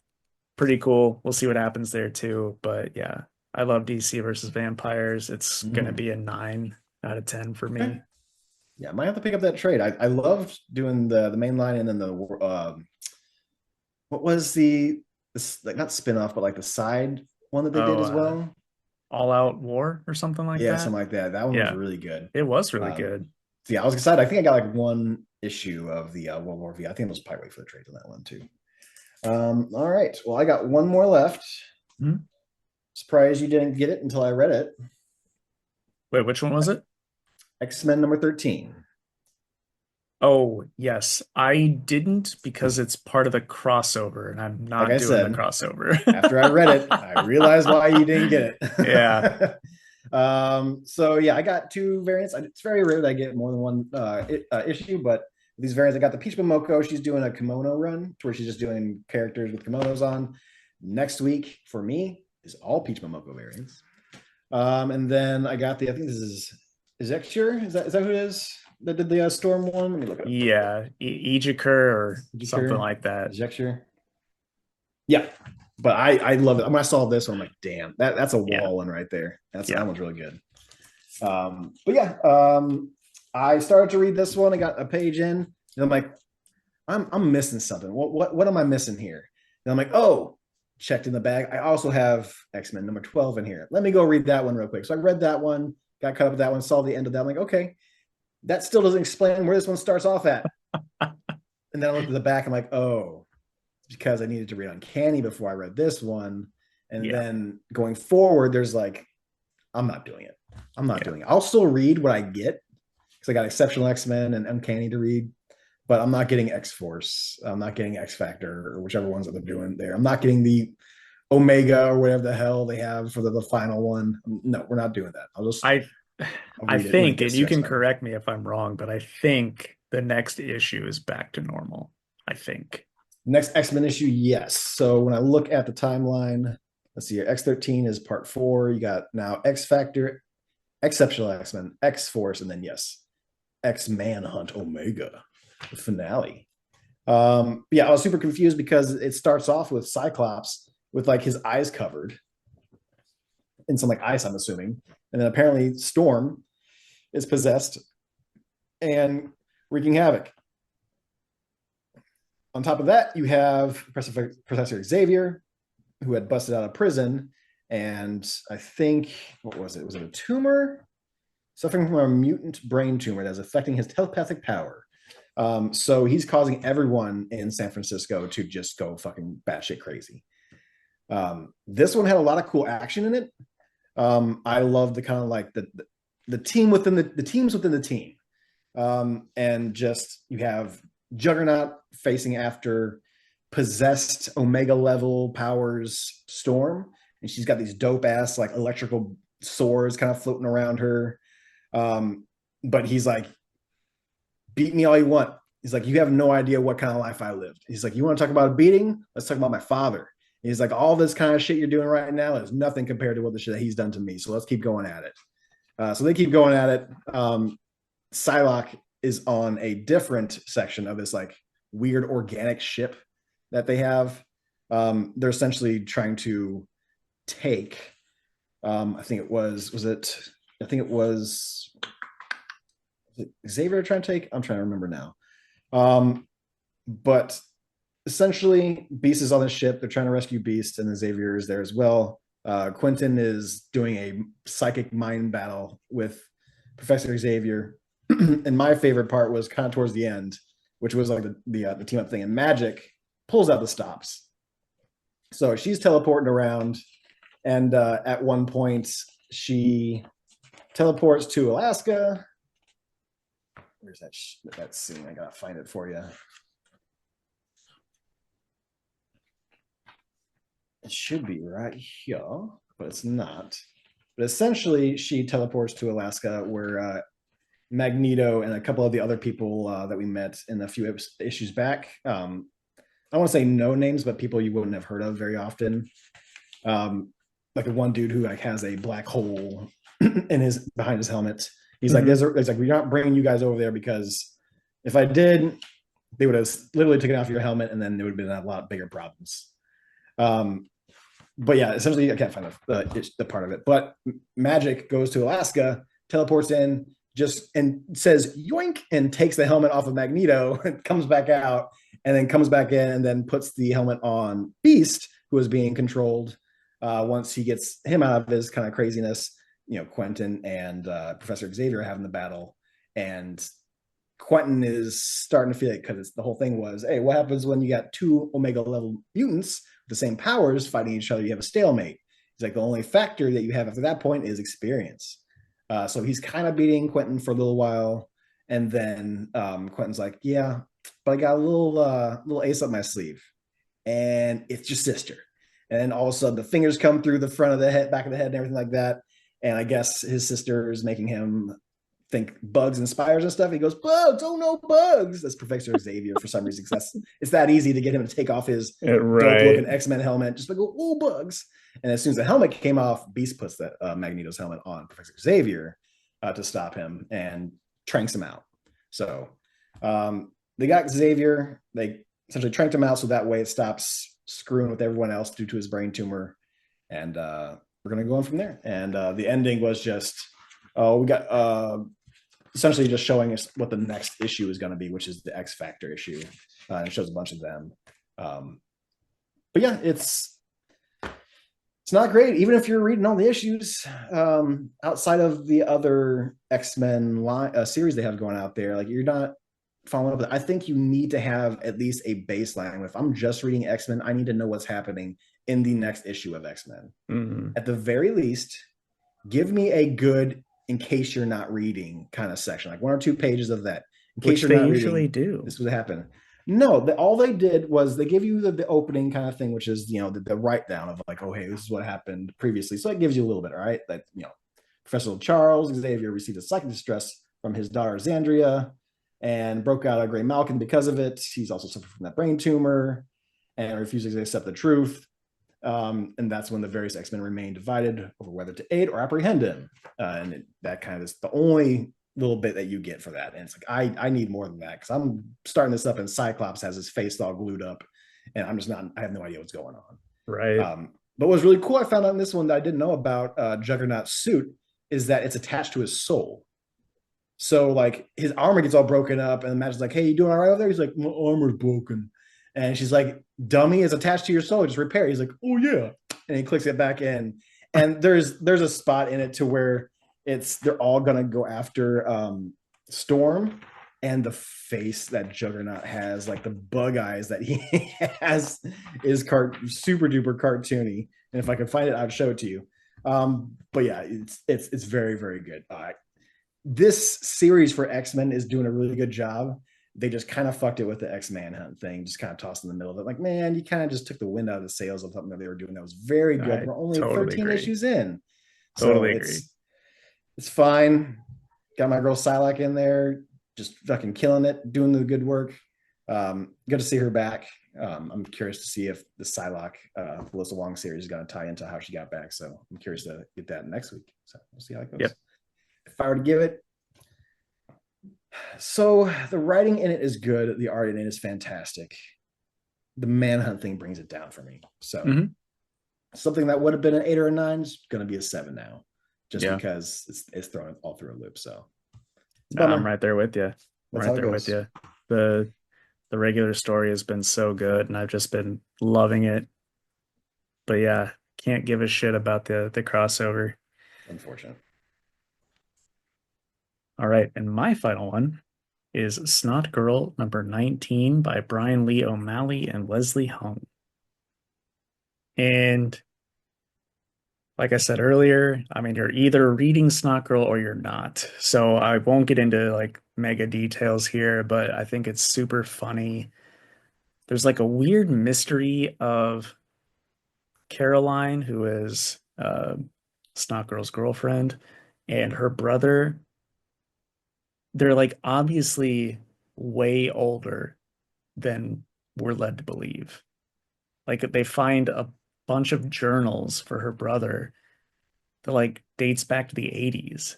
pretty cool. We'll see what happens there too. But yeah, I love DC versus vampires. It's gonna Mhm. be a 9 out of 10 for Okay. me. Yeah, I might have to pick up that trade. I loved doing the main line and then the what was like not spin-off, but like the side one that they did Oh, as well. All Out War or something like Yeah, that. something like that. That one was Yeah, really good. it was really Um, good. so yeah, I was excited. I think I got like one issue of the World War V. I think it was probably for the trades on that one too. All right. Well, I got one more left. Hmm? Surprised you didn't get it until I read it. Wait, which one was it? X-Men number 13. Oh, yes. I didn't because it's part of the crossover and I'm Like not I doing the said, crossover. after I read it, I realized why you didn't get Yeah. it. So yeah, I got two variants. It's very rare that I get more than one issue, but these variants, I got the Peach Momoko. She's doing a kimono run to where she's just doing characters with kimonos on. Next week for me is all Peach Momoko variants. And then I got I think this is Exure. Is that who it is that did the Storm one? Let me look it up real quick. Yeah. Ejiker or something Exure, like that. is Exure? Yeah, but I love it. When I saw this one, I'm like, damn, that's a Yeah. wall one right there. Yeah. That one's really good. But yeah, I started to read this one. I got a page in, and I'm like, I'm missing something. What am I missing here? And I'm like, oh, checked in the bag. I also have X-Men number 12 in here. Let me go read that one real quick. So I read that one, got caught up with that one, saw the end of that. I'm like, okay, that still doesn't explain where this one starts off at. And then I looked at the back. I'm like, oh, because I needed to read Uncanny before I read this one. And Yeah. then going forward, there's like, I'm not doing it. I'm not Yeah. doing it. I'll still read what I get because I got Exceptional X-Men and Uncanny to read, but I'm not getting X-Force. I'm not getting X Factor or whichever ones that they're doing there. I'm not getting the Omega or whatever the hell they have for the final one. No, we're not doing that. I I'll I read it when it think, and gets to you can X-Men. correct me if I'm wrong, but I think the next issue is back to normal. I think. Next X-Men issue, yes. So when I look at the timeline, let's see here. X-13 is part 4. You got now X Factor, Exceptional X-Men, X-Force, and then yes, X-Manhunt Omega, the finale. Yeah, I was super confused because it starts off with Cyclops with like his eyes covered in some like ice, I'm assuming, and then apparently Storm is possessed and wreaking havoc. On top of that, you have Professor Xavier, who had busted out of prison, and I think what was it? Was it a tumor? Suffering from a mutant brain tumor that's affecting his telepathic power. So he's causing everyone in San Francisco to just go fucking batshit crazy. This one had a lot of cool action in it. I love the kind of like the team within the teams within the team. And just you have Juggernaut facing after possessed Omega level powers Storm, and she's got these dope ass like electrical swords kind of floating around her. But he's like, beat me all you want. He's like, you have no idea what kind of life I lived. He's like, you want to talk about a beating? Let's talk about my father. He's like, all this kind of shit you're doing right now is nothing compared to what the shit that he's done to me. So let's keep going at it. So they keep going at it. Psylocke is on a different section of this like weird organic ship that they have. They're essentially trying to take. I think it was Xavier trying to take. I'm trying to remember now. But essentially, Beast is on the ship. They're trying to rescue Beast, and then Xavier is there as well. Quentin is doing a psychic mind battle with Professor Xavier. And my favorite part was kind of towards the end, which was like the team up thing. And Magic pulls out the stops. So she's teleporting around, and at one point she teleports to Alaska. Where's that scene? I gotta find it for you. It should be right here, but it's not. But essentially, she teleports to Alaska, where Magneto and a couple of the other people that we met in a few issues back. I don't want to say no names, but people you wouldn't have heard of very often. Like the one dude who like has a black hole in his behind his helmet. He's like, there's like, we're not bringing you guys over there because if I did, they would have literally taken off your helmet, and then there would have been a lot bigger problems. But yeah, essentially, I can't find the part of it. But Magic goes to Alaska, teleports in, just and says yoink, and takes the helmet off of Magneto, and comes back out, and then comes back in, and then puts the helmet on Beast, who is being controlled. Once he gets him out of his kind of craziness, you know, Quentin and Professor Xavier are having the battle, and Quentin is starting to feel it because the whole thing was, hey, what happens when you got two Omega level mutants with the same powers fighting each other? You have a stalemate. He's like, the only factor that you have after that point is experience. So he's kind of beating Quentin for a little while, and then Quentin's like, yeah, but I got a little ace up my sleeve, and it's your sister. And then all of a sudden, the fingers come through the front of the head, back of the head, and everything like that. And I guess his sister is making him think bugs and spiders and stuff. He goes, bugs, oh no, bugs. That's Professor Xavier for some reason. It's that easy to get him to take off his dope looking X-Men helmet. Just like, oh, bugs. And as soon as the helmet came off, Beast puts that Magneto's helmet on Professor Xavier to stop him and tranks him out. So they got Xavier. They essentially tranked him out so that way it stops screwing with everyone else due to his brain tumor. And we're going to go on from there. And the ending was just, we got essentially just showing us what the next issue is going to be, which is the X Factor issue. And it shows a bunch of them. But yeah, it's not great. Even if you're reading all the issues outside of the other X-Men series they have going out there, like you're not following up. I think you need to have at least a baseline. If I'm just reading X-Men, I need to know what's happening in the next issue of X-Men. Mm-hmm. At the very least, give me a good in case you're not reading kind of section, like 1 or 2 pages of that. In case you're not usually reading, do. This would happen. No, all they did was they give you the opening kind of thing, which is, you know, the write down of like, oh, hey, this is what happened previously. So it gives you a little bit, all right? That, you know, Professor Charles Xavier received a psychic distress from his daughter Xandria and broke out a Grey Malkin because of it. He's also suffered from that brain tumor and refuses to accept the truth. And that's when the various X-Men remain divided over whether to aid or apprehend him. That kind of is the only little bit that you get for that. And it's like I need more than that because I'm starting this up and Cyclops has his face all glued up, and I'm just not. I have no idea what's going on. Right. But what was really cool, I found out in this one that I didn't know about Juggernaut's suit is that it's attached to his soul. So like his armor gets all broken up, and the Magic's like, "Hey, you doing all right over there?" He's like, "My armor's broken," and she's like, "Dummy, it's attached to your soul. Just repair." He's like, "Oh yeah," and he clicks it back in. And there's a spot in it to where they're all gonna go after Storm, and the face that Juggernaut has, like the bug eyes that he has, is super duper cartoony. And if I could find it, I'd show it to you. But yeah, it's very very good. This series for X-Men is doing a really good job. They just kind of fucked it with the X-Manhunt thing, just kind of tossed in the middle of it. Like, man, you kind of just took the wind out of the sails of something that they were doing that was very good. I We're only totally 13 agree. issues in. So Totally agree. it's fine. Got my girl Psylocke in there, just fucking killing it, doing the good work. Good to see her back. I'm curious to see if the Psylocke Melissa Wong series is going to tie into how she got back. So I'm curious to get that next week. So we'll see how it goes. Yep. If I were to give it, so the writing in it is good. The art in it is fantastic. The Manhunt thing brings it down for me. So something that would have been an 8 or a 9 is going to be a 7 now, just Yeah. because it's thrown all through a loop. So it's a No, I'm bummer. right there with you. I'm That's right how it there with goes. you. The regular story has been so good, and I've just been loving it. But yeah, can't give a shit about the crossover. Unfortunate. All right, and my final one is Snotgirl number 19 by Brian Lee O'Malley and Leslie Hung. And like I said earlier, I mean, you're either reading Snotgirl or you're not. So I won't get into like mega details here, but I think it's super funny. There's like a weird mystery of Caroline, who is Snotgirl's girlfriend, and her brother. They're like obviously way older than we're led to believe. Like they find a bunch of journals for her brother that like dates back to the 80s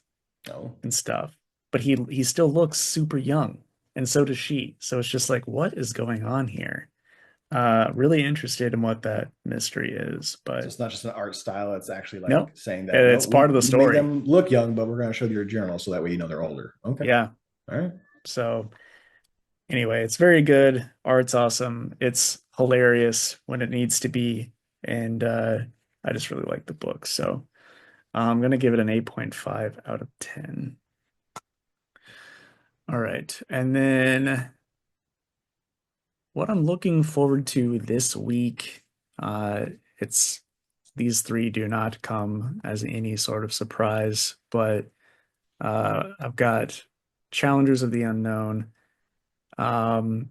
No. and stuff. But he still looks super young, and so does she. So it's just like, what is going on here? Really interested in what that mystery is, So but it's not just an art style. It's actually like no, saying that, no, it's part of the we made story. them look young, but we're going to show your journal so that way you know they're older. Okay. Yeah. All right. So anyway, it's very good. Art's awesome. It's hilarious when it needs to be, and I just really like the book. So I'm gonna give it an 8.5 out of 10. All right, and then what I'm looking forward to this week, uh, it's these three do not come as any sort of surprise, but I've got Challengers of the Unknown, um,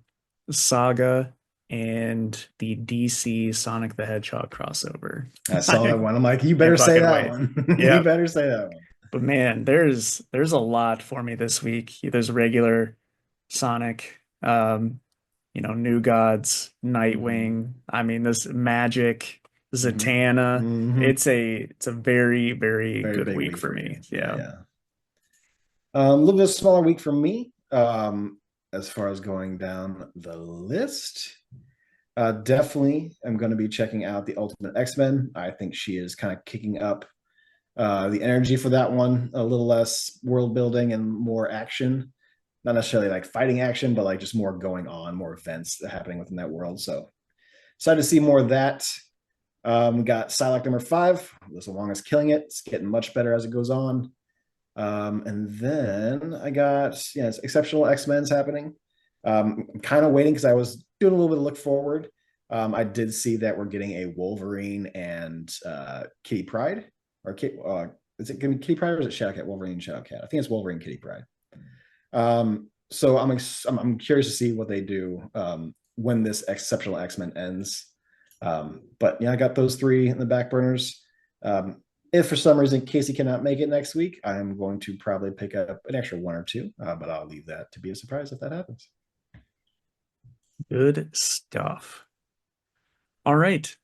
Saga, and the DC Sonic the Hedgehog crossover. I saw that I one. I'm like, you better can't say fucking that wait. one. You Yeah, better say that one. but man, there's a lot for me this week. There's regular Sonic, New Gods, Mm-hmm. Nightwing. I mean, this Magic, Mm-hmm. Zatanna. Mm-hmm. It's a very, very Very good big week week for for you. me. Yeah, Yeah. yeah. A little bit smaller week for me. As far as going down the list, definitely I'm going to be checking out the Ultimate X-Men. I think she is kind of kicking up the energy for that one. A little less world building and more action. Not necessarily like fighting action, but like just more going on, more events happening within that world. So excited to see more of that. We got Psylocke number 5. Alyssa Wong is killing it. It's getting much better as it goes on. And then I got, it's Exceptional X-Men's happening. I'm kind of waiting because I was doing a little bit of look forward. I did see that we're getting a Wolverine and Kitty Pryde, or is it going to be Kitty Pryde or is it Shadowcat? Wolverine Shadowcat. I think it's Wolverine Kitty Pryde. So I'm curious to see what they do when this Exceptional X-Men ends. But yeah, I got those 3 in the back burners. If for some reason Casey cannot make it next week, I'm going to probably pick up an extra 1 or 2, but I'll leave that to be a surprise if that happens. Good stuff. All right.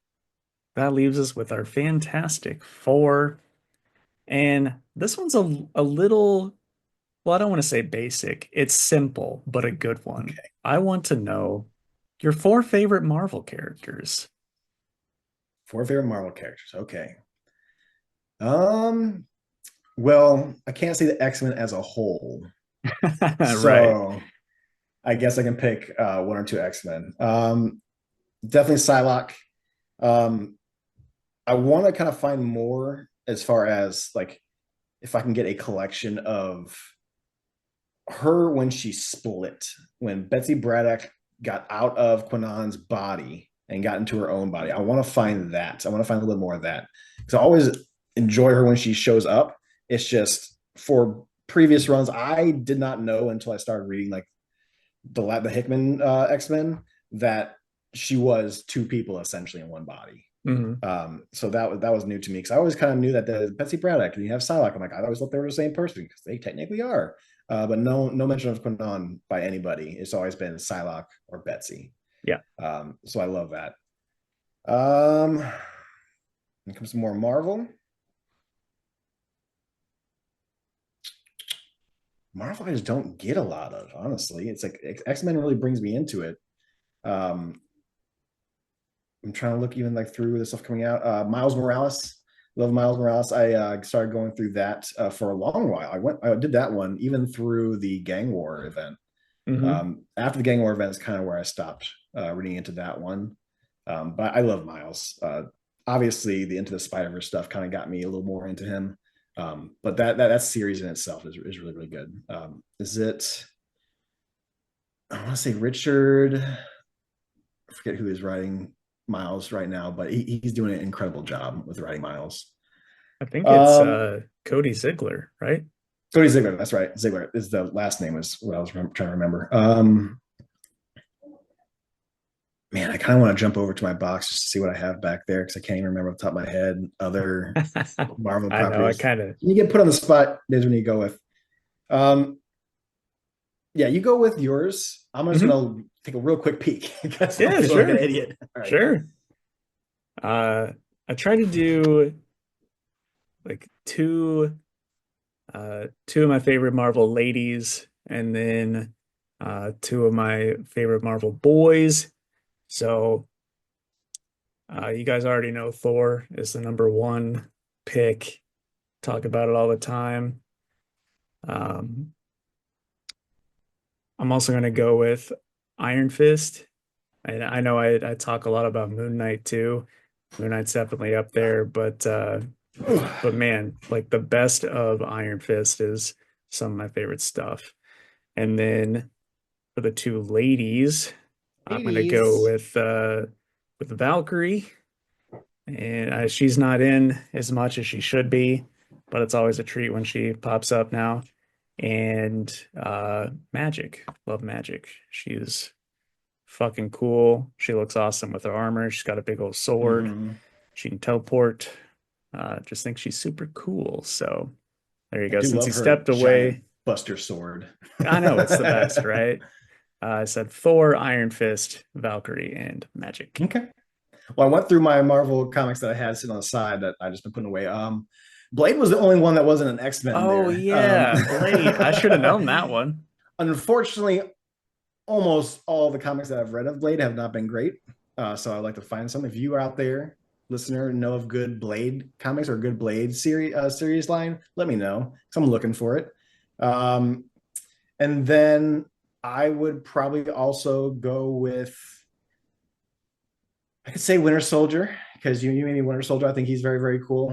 That leaves us with our Fantastic Four. And this one's a little Well, I don't want to say basic. It's simple, but a good one. Okay. I want to know your four favorite Marvel characters. Four favorite Marvel characters. Okay. Um, well, I can't say the X-Men as a whole. Right. So I guess I can pick one or two X-Men. Definitely Psylocke. Um, I want to kind of find more as far as like if I can get a collection of her when she split, when Betsy Braddock got out of Quinon's body and got into her own body. I want to find that. I want to find a little bit more of that because I always enjoy her when she shows up. It's just for previous runs, I did not know until I started reading like the Hickman X-Men that she was two people essentially in one body. Hmm. So that was new to me because I always kind of knew that the Betsy Braddock and you have Psylocke. I'm like, I always thought they were the same person because they technically are. But no mention of Quinnon by anybody. It's always been Psylocke or Betsy. Yeah. So I love that. Um, when it comes to more Marvel, Marvel I just don't get a lot of, honestly. It's like X-Men really brings me into it. Um, I'm trying to look even like through the stuff coming out. Miles Morales, love Miles Morales. I started going through that for a long while. I did that one even through the Gang War event. Hmm. After the Gang War event is kind of where I stopped reading into that one. But I love Miles. Obviously, the Into the Spider-Verse stuff kind of got me a little more into him. But that series in itself is really really good. Is it? I want to say Richard. I forget who is writing Miles right now, but he's doing an incredible job with writing Miles. I think it's Um, Cody Ziegler, right? Cody Ziegler, that's right. Ziegler is the last name is what I was trying to remember. Man, I kind of want to jump over to my box just to see what I have back there because I can't even remember off the top of my head other Marvel I know, I properties. kind of. You get put on the spot. There's when you go with. Um, yeah, you go with yours. I'm just Hmm. gonna take a real quick peek because I'm Yeah, feeling like an sure. idiot. All right. Sure. Uh, I try to do like two of my favorite Marvel ladies and then two of my favorite Marvel boys. So you guys already know Thor is the number one pick. Talk about it all the time. Um, I'm also going to go with Iron Fist. And I know I talk a lot about Moon Knight too. Moon Knight's definitely up there, but man, like the best of Iron Fist is some of my favorite stuff. And then for the two ladies, I'm gonna go 80s. with Valkyrie, and she's not in as much as she should be, but it's always a treat when she pops up now. And Magic, love Magic. She's fucking cool. She looks awesome with her armor. She's got a big old sword. Mm-hmm. She can teleport. Just think she's super cool. So there you I go. do Since he love her stepped giant away, Buster sword. I know it's the best, right? I said Thor, Iron Fist, Valkyrie, and Magic. Okay. Well, I went through my Marvel comics that I had sitting on the side that I just been putting away. Blade was the only one that wasn't an X-Men Oh there. yeah, Blade. I should have known that one. Unfortunately, almost all the comics that I've read of Blade have not been great. So I'd like to find some. If you are out there, listener, know of good Blade comics or good Blade series line, let me know. So I'm looking for it. Um, and then I would probably also go with I could say Winter Soldier because you made me Winter Soldier. I think he's very, very cool.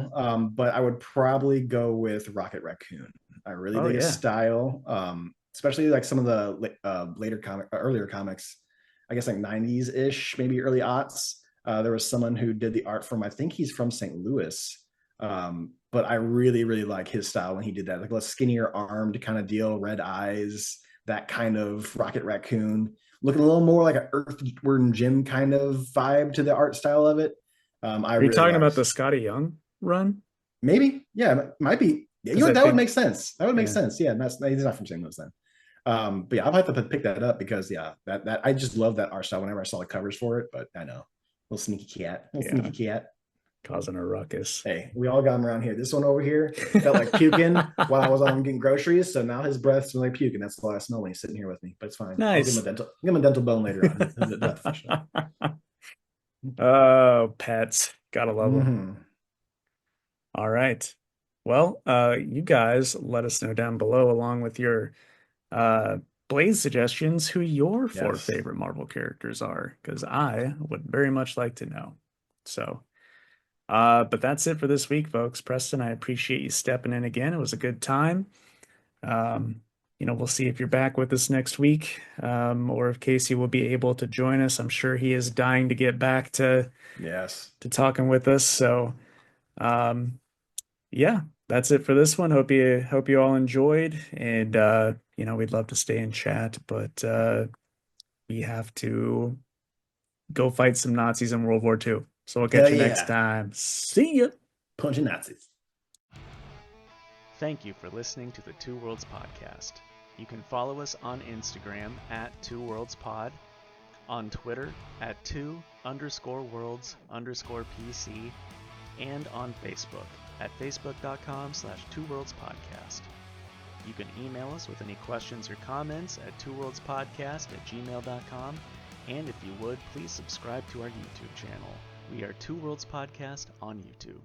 But I would probably go with Rocket Raccoon. I really Oh dig his yeah. style, especially like some of the earlier comics. I guess like '90s ish, maybe early aughts. There was someone who did the art from. I think he's from St. Louis, but I really, really like his style when he did that, like a skinnier armed kind of deal, red eyes, that kind of Rocket Raccoon looking a little more like an Earthworm Jim kind of vibe to the art style of it. I Are you really talking like. about the Scotty Young run? Maybe, yeah, it might be. Yeah, you Because know I what? That would think, make sense. That would make yeah, sense. Yeah, he's not from St. Louis then. But yeah, I'll have to pick that up because yeah, that I just love that art style. Whenever I saw the covers for it, but I know little sneaky cat, little yeah. sneaky cat. causing a ruckus. Hey, we all got him around here. This one over here felt like puking while I was on getting groceries. So now his breath smells like puking. That's why I smell when he's sitting here with me. But it's fine. I'll Nice. give him a dental bone later on. He'll do that for sure. Oh, pets. Gotta love them. Mm-hmm. All right. Well, you guys let us know down below, along with your uh, Blaze suggestions, who your four Yes. favorite Marvel characters are, because I would very much like to know. So, but that's it for this week, folks. Preston, I appreciate you stepping in again. It was a good time. Um, we'll see if you're back with us next week, or if Casey will be able to join us. I'm sure he is dying to get back to Yes. talking with us. So, um, yeah, that's it for this one. Hope you all enjoyed, and we'd love to stay in chat, but we have to go fight some Nazis in World War II. So we'll catch Hell you next yeah. time. See ya. Punching Nazis. Thank you for listening to the Two Worlds Podcast. You can follow us on Instagram at Two Worlds Pod, on Twitter at two_worlds_PC, and on Facebook at facebook.com/twoworldspodcast. You can email us with any questions or comments at twoworldspodcast@gmail.com, and if you would, please subscribe to our YouTube channel. We are Two Worlds Podcast on YouTube.